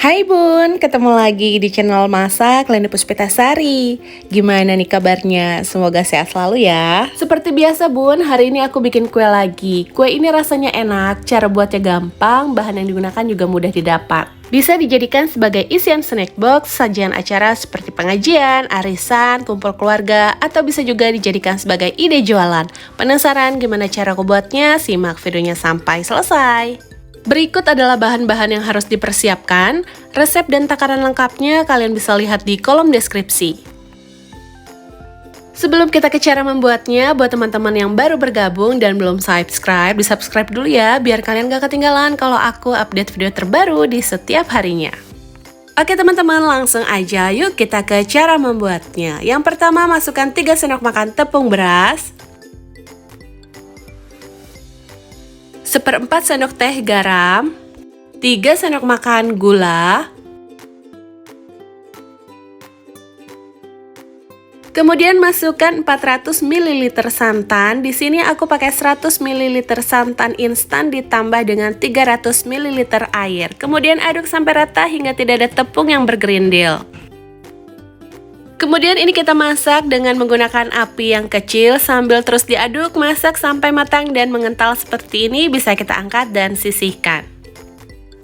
Hai Bun, ketemu lagi di channel Masak Leni Puspitasari. Gimana nih kabarnya? Semoga sehat selalu ya. Seperti biasa Bun, hari ini aku bikin kue lagi. Kue ini rasanya enak, cara buatnya gampang, bahan yang digunakan juga mudah didapat. Bisa dijadikan sebagai isian snack box, sajian acara seperti pengajian, arisan, kumpul keluarga, atau bisa juga dijadikan sebagai ide jualan. Penasaran gimana cara aku buatnya? Simak videonya sampai selesai. Berikut adalah bahan-bahan yang harus dipersiapkan. Resep dan takaran lengkapnya kalian bisa lihat di kolom deskripsi. Sebelum kita ke cara membuatnya, buat teman-teman yang baru bergabung dan belum subscribe, di-subscribe dulu ya, biar kalian gak ketinggalan kalau aku update video terbaru di setiap harinya. Oke teman-teman, langsung aja yuk kita ke cara membuatnya. Yang pertama, masukkan 3 sendok makan tepung beras, 1/4 sendok teh garam, 3 sendok makan gula, kemudian masukkan 400 ml santan. Di sini aku pakai 100 ml santan instan ditambah dengan 300 ml air. Kemudian aduk sampai rata hingga tidak ada tepung yang bergerindil. Kemudian ini kita masak dengan menggunakan api yang kecil sambil terus diaduk, masak sampai matang dan mengental seperti ini. Bisa kita angkat dan sisihkan.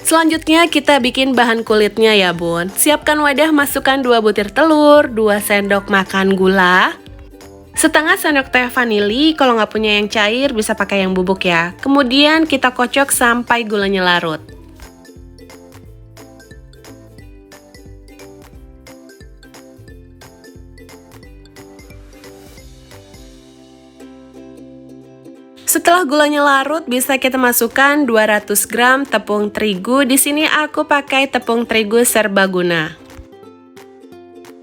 Selanjutnya kita bikin bahan kulitnya ya Bun. Siapkan wadah, masukkan 2 butir telur, 2 sendok makan gula, setengah sendok teh vanili. Kalau nggak punya yang cair bisa pakai yang bubuk ya. Kemudian kita kocok sampai gulanya larut. Setelah gulanya larut, bisa kita masukkan 200 gram tepung terigu. Di sini aku pakai tepung terigu serbaguna.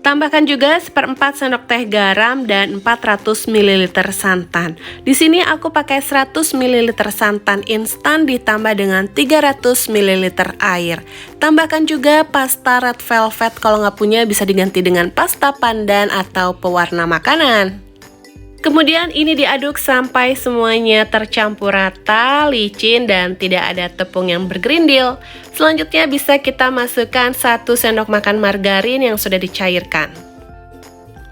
Tambahkan juga 1/4 sendok teh garam dan 400 ml santan. Di sini aku pakai 100 ml santan instan ditambah dengan 300 ml air. Tambahkan juga pasta red velvet, kalau nggak punya bisa diganti dengan pasta pandan atau pewarna makanan. Kemudian ini diaduk sampai semuanya tercampur rata, licin, dan tidak ada tepung yang bergerindil. Selanjutnya bisa kita masukkan 1 sendok makan margarin yang sudah dicairkan.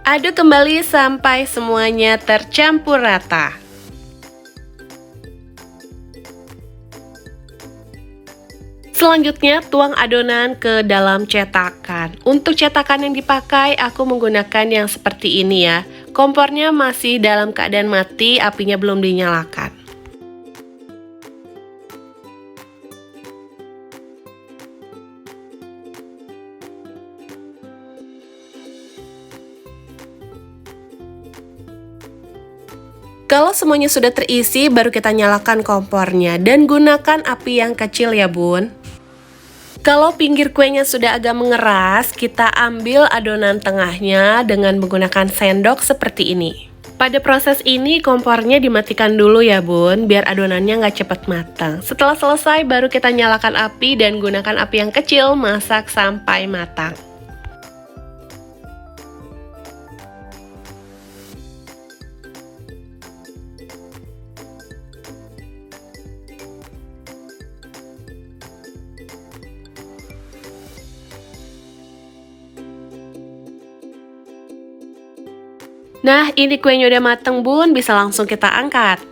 Aduk kembali sampai semuanya tercampur rata. Selanjutnya tuang adonan ke dalam cetakan. Untuk cetakan yang dipakai aku menggunakan yang seperti ini ya. Kompornya masih dalam keadaan mati, apinya belum dinyalakan. Kalau semuanya sudah terisi, baru kita nyalakan kompornya dan gunakan api yang kecil ya Bun. Kalau pinggir kuenya sudah agak mengeras, kita ambil adonan tengahnya dengan menggunakan sendok seperti ini. Pada proses ini kompornya dimatikan dulu ya Bun, biar adonannya nggak cepat matang. Setelah selesai baru kita nyalakan api dan gunakan api yang kecil, masak sampai matang. Nah, ini kuenya udah mateng Bun, bisa langsung kita angkat.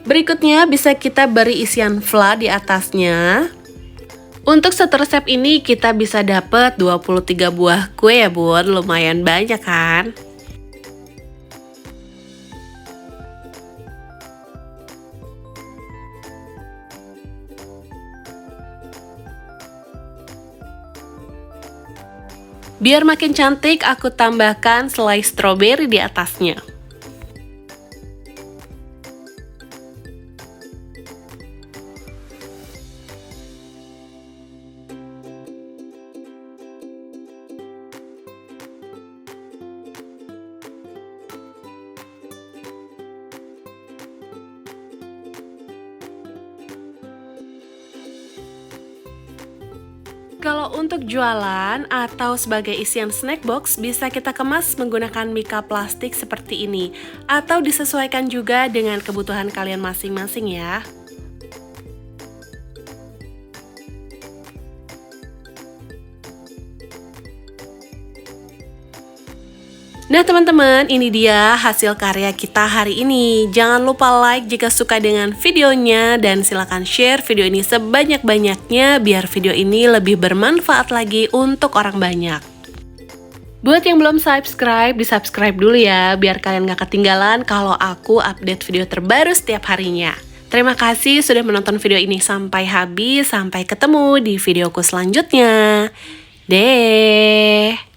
Berikutnya bisa kita beri isian fla di atasnya. Untuk satu resep ini kita bisa dapat 23 buah kue ya Bun, lumayan banyak kan? Biar makin cantik, aku tambahkan selai stroberi di atasnya. Kalau untuk jualan atau sebagai isian snack box, bisa kita kemas menggunakan mika plastik seperti ini, atau disesuaikan juga dengan kebutuhan kalian masing-masing ya. Nah teman-teman, ini dia hasil karya kita hari ini. Jangan lupa like jika suka dengan videonya dan silakan share video ini sebanyak-banyaknya biar video ini lebih bermanfaat lagi untuk orang banyak. Buat yang belum subscribe, di-subscribe dulu ya biar kalian gak ketinggalan kalau aku update video terbaru setiap harinya. Terima kasih sudah menonton video ini sampai habis. Sampai ketemu di videoku selanjutnya. Deh.